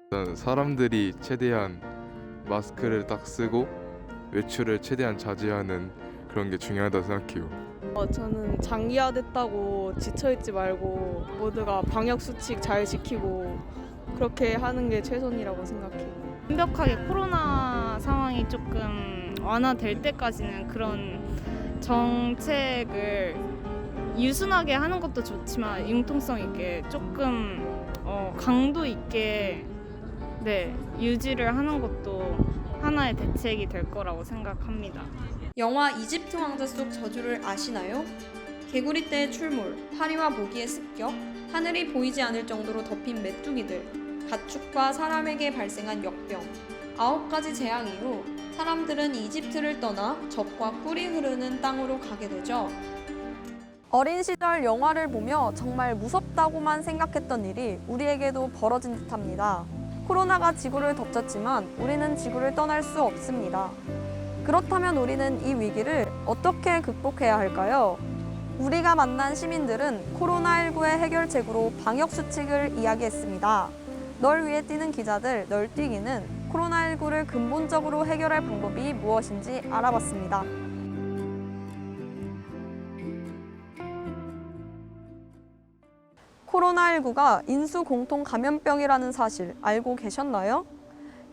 일단 사람들이 최대한 마스크를 딱 쓰고 외출을 최대한 자제하는 그런 게 중요하다고 생각해요. 저는 장기화됐다고 지쳐있지 말고 모두가 방역수칙 잘 지키고 그렇게 하는 게 최선이라고 생각해요. 완벽하게 코로나 상황이 조금 완화될 때까지는 그런 정책을 유순하게 하는 것도 좋지만 융통성 있게 조금 강도 있게 유지를 하는 것도 하나의 대책이 될 거라고 생각합니다. 영화 이집트 왕자 속 저주를 아시나요? 개구리 떼의 출몰, 파리와 모기의 습격, 하늘이 보이지 않을 정도로 덮인 메뚜기들, 가축과 사람에게 발생한 역병, 9가지 재앙 이후 사람들은 이집트를 떠나 적과 꿀이 흐르는 땅으로 가게 되죠. 어린 시절 영화를 보며 정말 무섭다고만 생각했던 일이 우리에게도 벌어진 듯합니다. 코로나가 지구를 덮쳤지만 우리는 지구를 떠날 수 없습니다. 그렇다면 우리는 이 위기를 어떻게 극복해야 할까요? 우리가 만난 시민들은 코로나19의 해결책으로 방역수칙을 이야기했습니다. 널 위해 뛰는 기자들 널뛰기는 코로나19를 근본적으로 해결할 방법이 무엇인지 알아봤습니다. 코로나19가 인수공통 감염병이라는 사실 알고 계셨나요?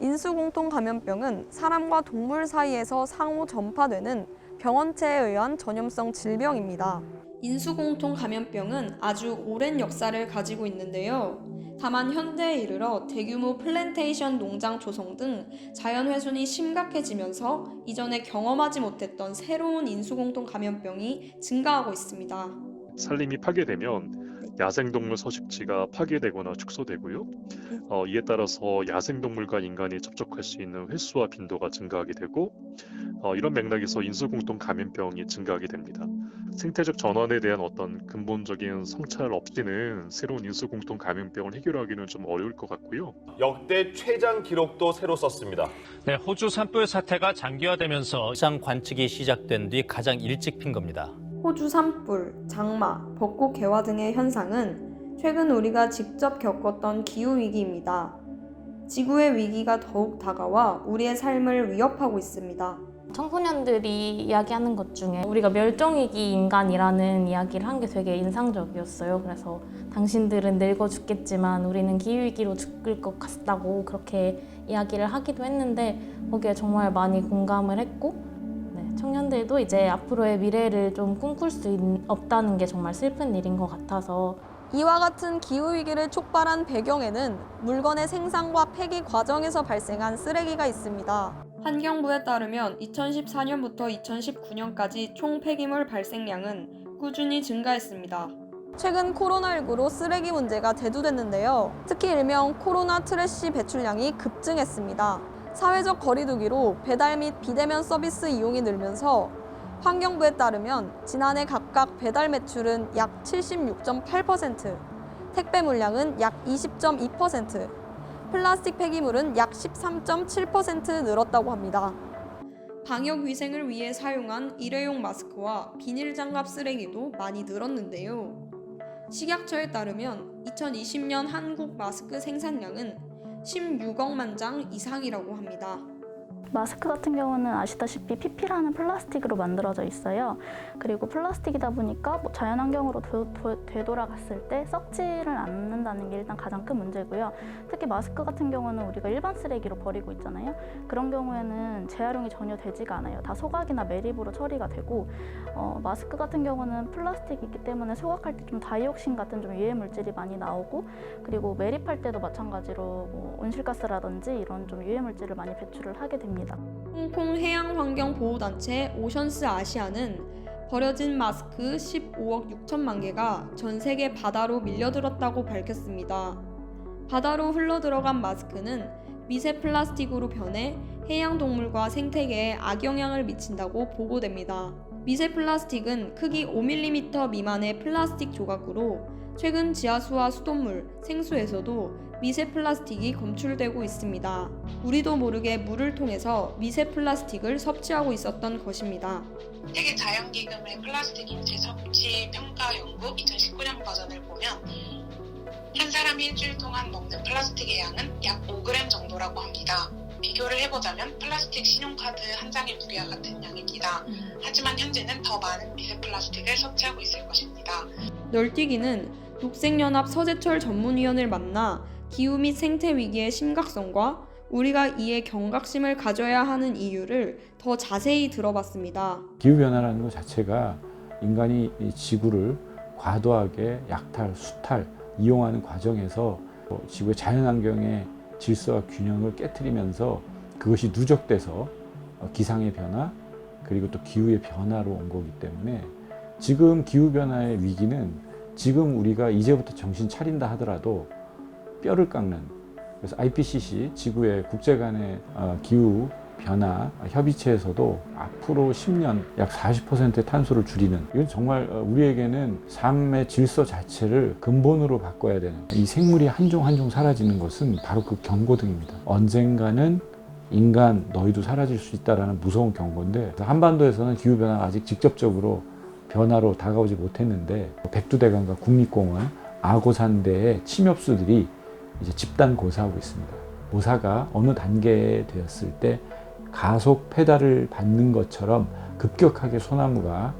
인수공통 감염병은 사람과 동물 사이에서 상호 전파되는 병원체에 의한 전염성 질병입니다. 인수공통 감염병은 아주 오랜 역사를 가지고 있는데요. 다만 현대에 이르러 대규모 플랜테이션 농장 조성 등 자연훼손이 심각해지면서 이전에 경험하지 못했던 새로운 인수공통 감염병이 증가하고 있습니다. 산림이 파괴되면 야생동물 서식지가 파괴되거나 축소되고요. 이에 따라서 야생동물과 인간이 접촉할 수 있는 횟수와 빈도가 증가하게 되고 이런 맥락에서 인수공통 감염병이 증가하게 됩니다. 생태적 전환에 대한 어떤 근본적인 성찰 없이는 새로운 인수공통 감염병을 해결하기는 좀 어려울 것 같고요. 역대 최장 기록도 새로 썼습니다. 네, 호주 산불 사태가 장기화되면서 이상 관측이 시작된 뒤 가장 일찍 핀 겁니다. 호주 산불, 장마, 벚꽃 개화 등의 현상은 최근 우리가 직접 겪었던 기후위기입니다. 지구의 위기가 더욱 다가와 우리의 삶을 위협하고 있습니다. 청소년들이 이야기하는 것 중에 우리가 멸종위기 인간이라는 이야기를 한 게 되게 인상적이었어요. 그래서 당신들은 늙어 죽겠지만 우리는 기후위기로 죽을 것 같다고 그렇게 이야기를 하기도 했는데 거기에 정말 많이 공감을 했고 청년들도 이제 앞으로의 미래를 좀 꿈꿀 수 없다는 게 정말 슬픈 일인 것 같아서 이와 같은 기후위기를 촉발한 배경에는 물건의 생산과 폐기 과정에서 발생한 쓰레기가 있습니다. 환경부에 따르면 2014년부터 2019년까지 총 폐기물 발생량은 꾸준히 증가했습니다. 최근 코로나19로 쓰레기 문제가 대두됐는데요. 특히 일명 코로나 트래시 배출량이 급증했습니다. 사회적 거리두기로 배달 및 비대면 서비스 이용이 늘면서 환경부에 따르면 지난해 각각 배달 매출은 약 76.8%, 택배 물량은 약 20.2%, 플라스틱 폐기물은 약 13.7% 늘었다고 합니다. 방역 위생을 위해 사용한 일회용 마스크와 비닐 장갑 쓰레기도 많이 늘었는데요. 식약처에 따르면 2020년 한국 마스크 생산량은 16억만 장 이상이라고 합니다. 마스크 같은 경우는 아시다시피 PP라는 플라스틱으로 만들어져 있어요. 그리고 플라스틱이다 보니까 자연환경으로 되돌아갔을 때 썩지를 않는다는 게 일단 가장 큰 문제고요. 특히 마스크 같은 경우는 우리가 일반 쓰레기로 버리고 있잖아요. 그런 경우에는 재활용이 전혀 되지가 않아요. 다 소각이나 매립으로 처리가 되고 마스크 같은 경우는 플라스틱이 있기 때문에 소각할 때 좀 다이옥신 같은 좀 유해 물질이 많이 나오고 그리고 매립할 때도 마찬가지로 온실가스라든지 이런 좀 유해 물질을 많이 배출을 하게 됩니다. 홍콩 해양환경보호단체 오션스 아시아는 버려진 마스크 15억 6천만 개가 전 세계 바다로 밀려들었다고 밝혔습니다. 바다로 흘러들어간 마스크는 미세 플라스틱으로 변해 해양동물과 생태계에 악영향을 미친다고 보고됩니다. 미세 플라스틱은 크기 5mm 미만의 플라스틱 조각으로 최근 지하수와 수돗물, 생수에서도 미세 플라스틱이 검출되고 있습니다. 우리도 모르게 물을 통해서 미세 플라스틱을 섭취하고 있었던 것입니다. 세계 자연기금의 플라스틱 인체 섭취 평가 연구 2019년 버전을 보면 한 사람이 일주일 동안 먹는 플라스틱의 양은 약 5g 정도라고 합니다. 비교를 해보자면 플라스틱 신용카드 한 장의 무게와 같은 양입니다. 하지만 현재는 더 많은 미세 플라스틱을 섭취하고 있을 것입니다. 널뛰기는 녹색연합 서재철 전문위원을 만나 기후 및 생태 위기의 심각성과 우리가 이에 경각심을 가져야 하는 이유를 더 자세히 들어봤습니다. 기후변화라는 것 자체가 인간이 이 지구를 과도하게 약탈, 수탈, 이용하는 과정에서 지구의 자연환경의 질서와 균형을 깨트리면서 그것이 누적돼서 기상의 변화 그리고 또 기후의 변화로 온 거기 때문에 지금 기후변화의 위기는 지금 우리가 이제부터 정신 차린다 하더라도 뼈를 깎는 그래서 IPCC 지구의 국제 간의 기후 변화 협의체에서도 앞으로 10년 약 40%의 탄소를 줄이는 이건 정말 우리에게는 삶의 질서 자체를 근본으로 바꿔야 되는 이 생물이 한 종 한 종 사라지는 것은 바로 그 경고등입니다. 언젠가는 인간 너희도 사라질 수 있다라는 무서운 경고인데 한반도에서는 기후변화가 아직 직접적으로 변화로 다가오지 못했는데 백두대간과 국립공원, 아고산대의 침엽수들이 이제 집단 고사하고 있습니다. 고사가 어느 단계에 되었을 때 가속 페달을 밟는 것처럼 급격하게 소나무가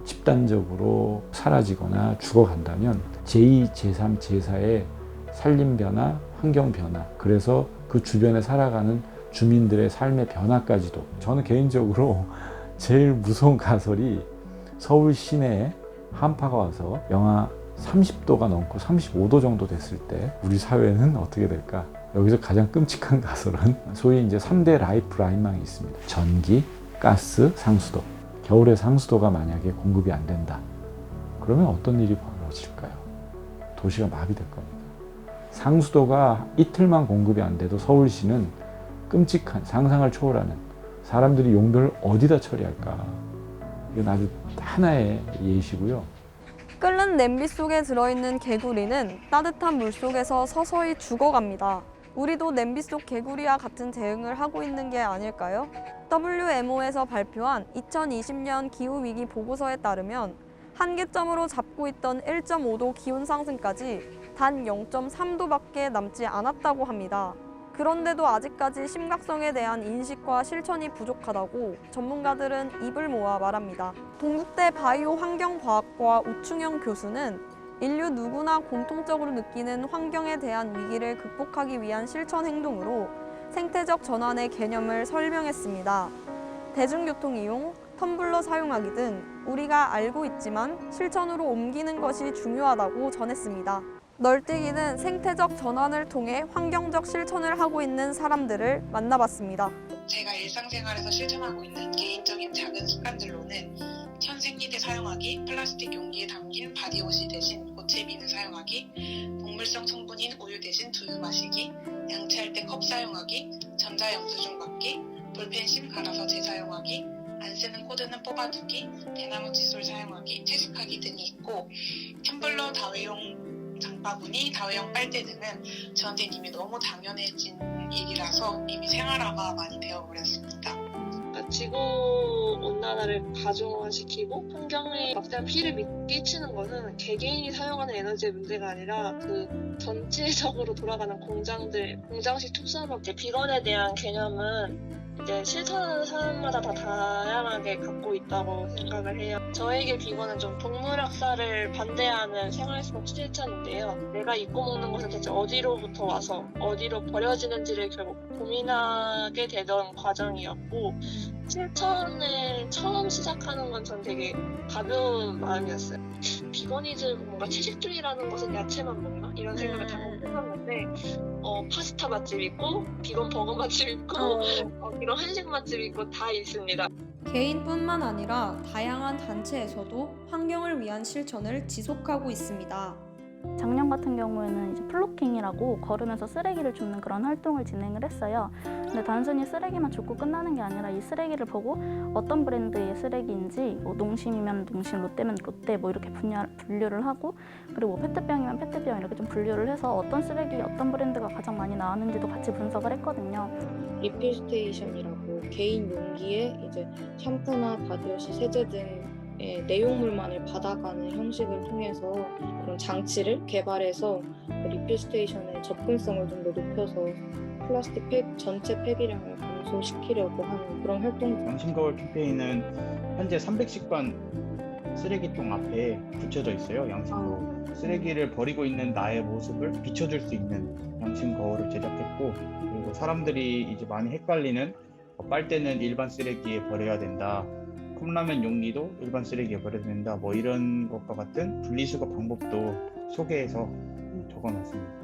집단적으로 사라지거나 죽어간다면 제2, 제3, 제4의 산림 변화, 환경 변화 그래서 그 주변에 살아가는 주민들의 삶의 변화까지도 저는 개인적으로 제일 무서운 가설이 서울 시내에 한파가 와서 영하 30도가 넘고 35도 정도 됐을 때 우리 사회는 어떻게 될까? 여기서 가장 끔찍한 가설은 소위 이제 3대 라이프라인망이 있습니다. 전기, 가스, 상수도. 겨울에 상수도가 만약에 공급이 안 된다. 그러면 어떤 일이 벌어질까요? 도시가 마비될 겁니다. 상수도가 이틀만 공급이 안 돼도 서울시는 끔찍한 상상을 초월하는 사람들이 용도를 어디다 처리할까? 이건 아주 하나의 예시고요. 끓는 냄비 속에 들어있는 개구리는 따뜻한 물 속에서 서서히 죽어갑니다. 우리도 냄비 속 개구리와 같은 대응을 하고 있는 게 아닐까요? WMO에서 발표한 2020년 기후위기 보고서에 따르면 한계점으로 잡고 있던 1.5도 기온 상승까지 단 0.3도밖에 남지 않았다고 합니다. 그런데도 아직까지 심각성에 대한 인식과 실천이 부족하다고 전문가들은 입을 모아 말합니다. 동국대 바이오 환경과학과 우충영 교수는 인류 누구나 공통적으로 느끼는 환경에 대한 위기를 극복하기 위한 실천 행동으로 생태적 전환의 개념을 설명했습니다. 대중교통 이용, 텀블러 사용하기 등 우리가 알고 있지만 실천으로 옮기는 것이 중요하다고 전했습니다. 널뛰기는 생태적 전환을 통해 환경적 실천을 하고 있는 사람들을 만나봤습니다. 제가 일상생활에서 실천하고 있는 개인적인 작은 습관들로는 천생리대 사용하기, 플라스틱 용기에 담긴 바디워시 대신 고체 비누 사용하기, 동물성 성분인 우유 대신 두유 마시기, 양치할 때 컵 사용하기, 전자영수증 받기, 볼펜심 갈아서 재사용하기, 안 쓰는 코드는 뽑아두기, 대나무 칫솔 사용하기, 채식하기 등이 있고 텀블러 다회용 장바구니, 다회용 빨대 등은 저한테는 이미 너무 당연해진 일이라서 이미 생활화가 많이 되어버렸습니다. 지구온난화를 가중화시키고 환경에 막대한 피해를 끼치는 것은 개개인이 사용하는 에너지의 문제가 아니라 그 전체적으로 돌아가는 공장식 축산업 비건에 대한 개념은 이제 실천하는 사람마다 다 다양하게 갖고 있다고 생각을 해요. 저에게 비건은 좀 동물학살을 반대하는 생활 속 실천인데요. 내가 입고 먹는 것은 대체 어디로부터 와서 어디로 버려지는지를 결국 고민하게 되던 과정이었고 실천을 처음 시작하는 건 전 되게 가벼운 마음이었어요. 비거니즘 뭔가 채식주의라는 것은 야채만 먹나? 이런 생각을 당연히 했었는데 파스타 맛집 있고 비건 버거 맛집 있고 이런 한식 맛집 있고 다 있습니다. 개인뿐만 아니라 다양한 단체에서도 환경을 위한 실천을 지속하고 있습니다. 작년 같은 경우에는 이제 플로킹이라고 걸으면서 쓰레기를 줍는 그런 활동을 진행을 했어요. 근데 단순히 쓰레기만 줍고 끝나는 게 아니라 이 쓰레기를 보고 어떤 브랜드의 쓰레기인지 농심이면 농심, 롯데면 롯데 뭐 이렇게 분류를 하고 그리고 페트병이면 페트병 이렇게 좀 분류를 해서 어떤 쓰레기, 어떤 브랜드가 가장 많이 나왔는지도 같이 분석을 했거든요. 리필 스테이션이라고 개인 용기에 이제 샴푸나 바디워시, 세제 등 내용물만을 받아가는 형식을 통해서 그런 장치를 개발해서 리필 스테이션의 접근성을 좀 더 높여서 플라스틱 팩 전체 폐기량을 감소시키려고 하는 그런 활동. 양심거울 캠페인은 현재 310관 쓰레기통 앞에 붙여져 있어요. 양심거울. 쓰레기를 버리고 있는 나의 모습을 비춰줄 수 있는 양심거울을 제작했고, 그리고 사람들이 이제 많이 헷갈리는 빨대는 일반 쓰레기에 버려야 된다, 컵라면 용기도 일반 쓰레기에 버려야 된다, 뭐 이런 것과 같은 분리수거 방법도 소개해서 적어놨습니다.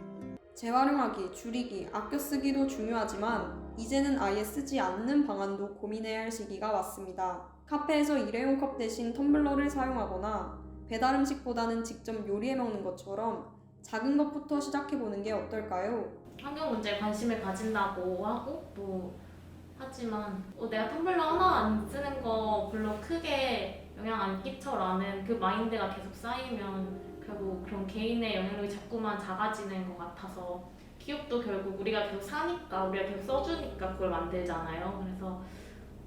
재활용하기, 줄이기, 아껴 쓰기도 중요하지만 이제는 아예 쓰지 않는 방안도 고민해야 할 시기가 왔습니다. 카페에서 일회용 컵 대신 텀블러를 사용하거나 배달 음식보다는 직접 요리해 먹는 것처럼 작은 것부터 시작해보는 게 어떨까요? 환경 문제에 관심을 가진다고 하고 하지만 내가 텀블러 하나 안 쓰는 거 별로 크게 영향 안 끼쳐라는 그 마인드가 계속 쌓이면 결국 그런 개인의 영향력이 자꾸만 작아지는 것 같아서, 기업도 결국 우리가 계속 사니까, 우리가 계속 써주니까 그걸 만들잖아요. 그래서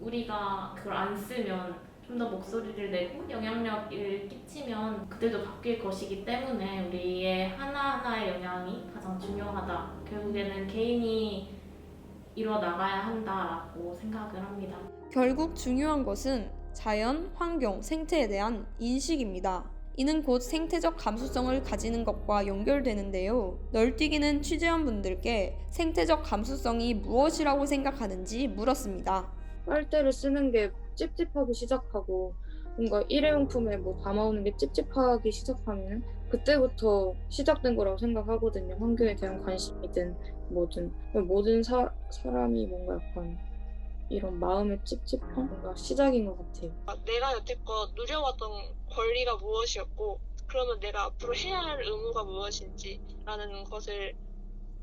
우리가 그걸 안 쓰면 좀 더 목소리를 내고 영향력을 끼치면 그들도 바뀔 것이기 때문에 우리의 하나하나의 영향이 가장 중요하다. 결국에는 개인이 이뤄 나가야 한다라고 생각을 합니다. 결국 중요한 것은 자연, 환경, 생태에 대한 인식입니다. 이는 곧 생태적 감수성을 가지는 것과 연결되는데요. 널뛰기는 취재원분들께 생태적 감수성이 무엇이라고 생각하는지 물었습니다. 빨대를 쓰는 게 찝찝하기 시작하고 뭔가 일회용품에 담아오는 게 찝찝하기 시작하면 그때부터 시작된 거라고 생각하거든요. 환경에 대한 관심이든 뭐든 모든 사람이 뭔가 약간 이런 마음의 찝찝함? 뭔가 시작인 것 같아요. 내가 여태껏 누려왔던 권리가 무엇이었고, 그러면 내가 앞으로 해야 할 의무가 무엇인지라는 것을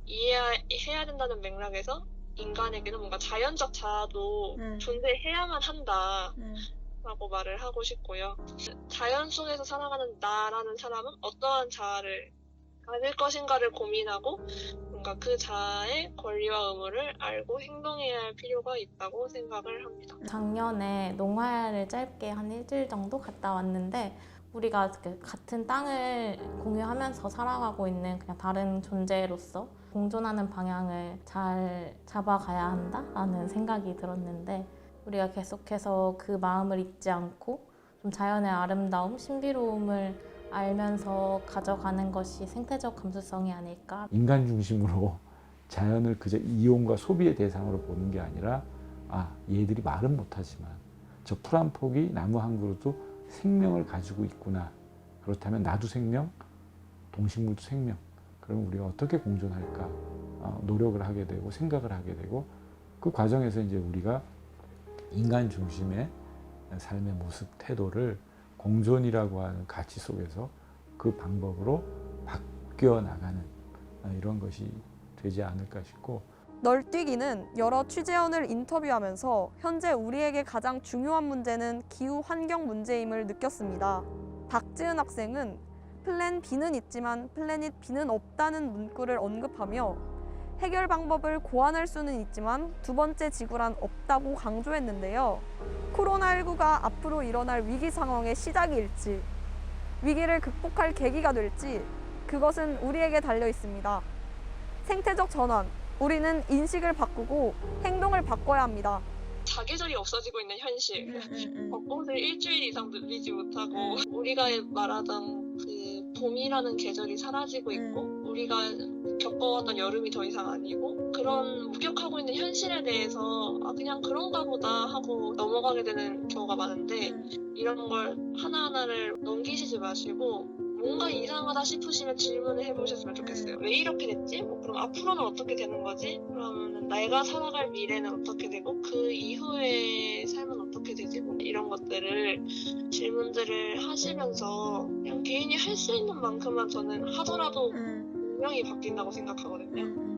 이해해야 된다는 맥락에서 인간에게는 뭔가 자연적 자아도 존재해야만 한다라고 말을 하고 싶고요. 자연 속에서 살아가는 나라는 사람은 어떠한 자아를 가질 것인가를 고민하고 뭔가 그 자아의 권리와 의무를 알고 행동해야 할 필요가 있다고 생각을 합니다. 작년에 농활을 짧게 한 일주일 정도 갔다 왔는데, 우리가 같은 땅을 공유하면서 살아가고 있는 그냥 다른 존재로서 공존하는 방향을 잘 잡아가야 한다라는 생각이 들었는데, 우리가 계속해서 그 마음을 잊지 않고 좀 자연의 아름다움, 신비로움을 알면서 가져가는 것이 생태적 감수성이 아닐까. 인간 중심으로 자연을 그저 이용과 소비의 대상으로 보는 게 아니라, 얘들이 말은 못하지만 저 풀 한 폭이 나무 한 그루도 생명을 가지고 있구나. 그렇다면 나도 생명, 동식물도 생명. 그러면 우리가 어떻게 공존할까 노력을 하게 되고 생각을 하게 되고, 그 과정에서 이제 우리가 인간 중심의 삶의 모습, 태도를 공존이라고 하는 가치 속에서 그 방법으로 바뀌어 나가는 이런 것이 되지 않을까 싶고, 널뛰기는 여러 취재원을 인터뷰하면서 현재 우리에게 가장 중요한 문제는 기후 환경 문제임을 느꼈습니다. 박지은 학생은 플랜 B는 있지만 플래닛 B는 없다는 문구를 언급하며 해결 방법을 고안할 수는 있지만 두 번째 지구란 없다고 강조했는데요. 코로나19가 앞으로 일어날 위기 상황의 시작일지, 위기를 극복할 계기가 될지, 그것은 우리에게 달려 있습니다. 생태적 전환, 우리는 인식을 바꾸고 행동을 바꿔야 합니다. 사계절이 없어지고 있는 현실, 벚꽃을 일주일 이상 누리지 못하고 우리가 말하던 그 봄이라는 계절이 사라지고 있고, 우리가 겪어왔던 여름이 더 이상 아니고, 그런 무력하고 있는 현실에 대해서 그냥 그런가 보다 하고 넘어가게 되는 경우가 많은데, 이런 걸 하나하나를 넘기시지 마시고 뭔가 이상하다 싶으시면 질문을 해보셨으면 좋겠어요. 왜 이렇게 됐지? 그럼 앞으로는 어떻게 되는 거지? 그러면 내가 살아갈 미래는 어떻게 되고 그 이후의 삶은 어떻게 되지? 이런 것들을 질문들을 하시면서 그냥 개인이 할 수 있는 만큼만 저는 하더라도 분명히 바뀐다고 생각하거든요.